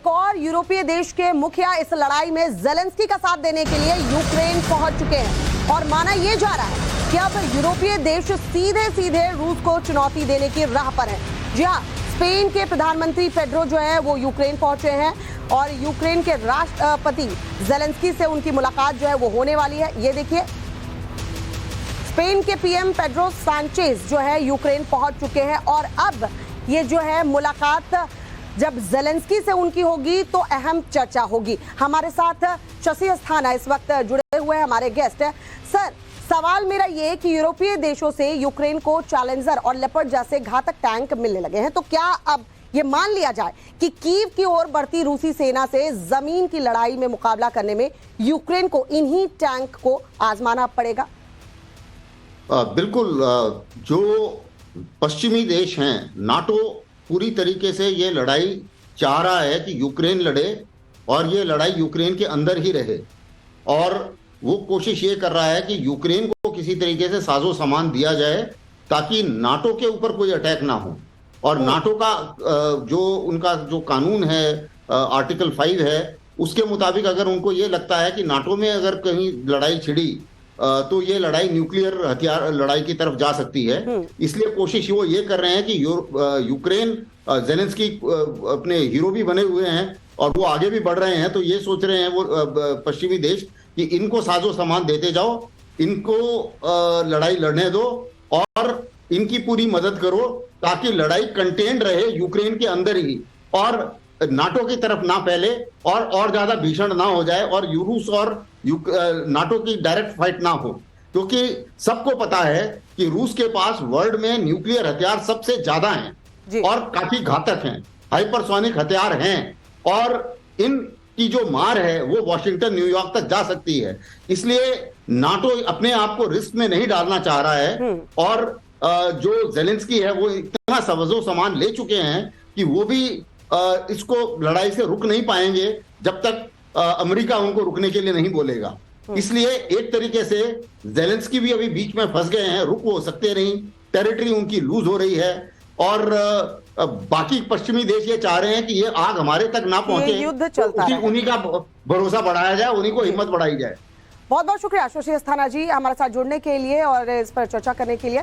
एक और यूरोपीय देश के मुखिया इस लड़ाई में ज़ेलेंस्की का साथ देने के लिए यूक्रेन पहुंच चुके हैं और माना यह जा रहा है कि अब यूरोपीय देश सीधे सीधे रूस को चुनौती देने की राह पर है। जी हाँ, स्पेन के प्रधानमंत्री पेड्रो जो है वो यूक्रेन पहुंचे हैं और यूक्रेन के राष्ट्रपति ज़ेलेंस्की से उनकी मुलाकात जो है वो होने वाली है। ये देखिए, स्पेन के पीएम पेड्रो सांचेज जो है यूक्रेन पहुंच चुके हैं और अब ये जो है मुलाकात जब ज़ेलेंस्की से उनकी होगी तो अहम चर्चा होगी। हमारे साथ शशि अस्थाना इस वक्त जुड़े हुए हमारे गेस्ट हैं। सर, सवाल मेरा ये कि यूरोपीय देशों से यूक्रेन को चैलेंजर और लेपर्ड जैसे घातक टैंक मिलने लगे हैं, तो क्या अब ये मान लिया जाए कि कीव की ओर बढ़ती रूसी सेना से जमीन की लड़ाई में मुकाबला करने में यूक्रेन को इन्हीं टैंक को आजमाना पड़ेगा? बिल्कुल। जो पश्चिमी देश हैं, नाटो पूरी तरीके से ये लड़ाई चाह रहा है कि यूक्रेन लड़े और ये लड़ाई यूक्रेन के अंदर ही रहे, और वो कोशिश ये कर रहा है कि यूक्रेन को किसी तरीके से साजो सामान दिया जाए ताकि नाटो के ऊपर कोई अटैक ना हो। और नाटो का जो उनका जो कानून है, आर्टिकल 5 है, उसके मुताबिक अगर उनको ये लगता है कि नाटो में अगर कहीं लड़ाई छिड़ी तो ये लड़ाई न्यूक्लियर हथियार लड़ाई की तरफ जा सकती है। इसलिए कोशिश वो ये कर रहे हैं कि यूक्रेन, ज़ेलेंस्की अपने हीरो भी बने हुए हैं और वो आगे भी बढ़ रहे हैं, तो ये सोच रहे हैं वो पश्चिमी देश कि इनको साजो सामान देते जाओ, इनको लड़ाई लड़ने दो और इनकी पूरी मदद करो ताकि लड़ाई कंटेन्ड रहे यूक्रेन के अंदर ही और नाटो की तरफ ना फैले और ज्यादा भीषण ना हो जाए और रूस और नाटो की डायरेक्ट फाइट ना हो। क्योंकि सबको पता है कि रूस के पास वर्ल्ड में न्यूक्लियर हथियार सबसे ज्यादा हैं और काफी घातक हैं, हाइपरसोनिक हथियार हैं, और इनकी जो मार है वो वॉशिंगटन, न्यूयॉर्क तक जा सकती है। इसलिए नाटो अपने आप को रिस्क में नहीं डालना चाह रहा है और जो ज़ेलेंस्की है वो इतना साजो सामान ले चुके हैं कि वो भी इसको लड़ाई से रुक नहीं पाएंगे जब तक अमेरिका उनको रुकने के लिए नहीं बोलेगा। इसलिए एक तरीके से ज़ेलेंस्की भी अभी बीच में फंस गए हैं, रुक हो सकते नहीं, टेरिटरी उनकी लूज हो रही है और बाकी पश्चिमी देश ये चाह रहे हैं कि ये आग हमारे तक ना पहुंचे, युद्ध चलता है, उन्हीं का भरोसा बढ़ाया जाए, उन्हीं को हिम्मत बढ़ाई जाए। बहुत बहुत शुक्रिया शशि अस्थाना जी हमारे साथ जुड़ने के लिए और इस पर चर्चा करने के लिए।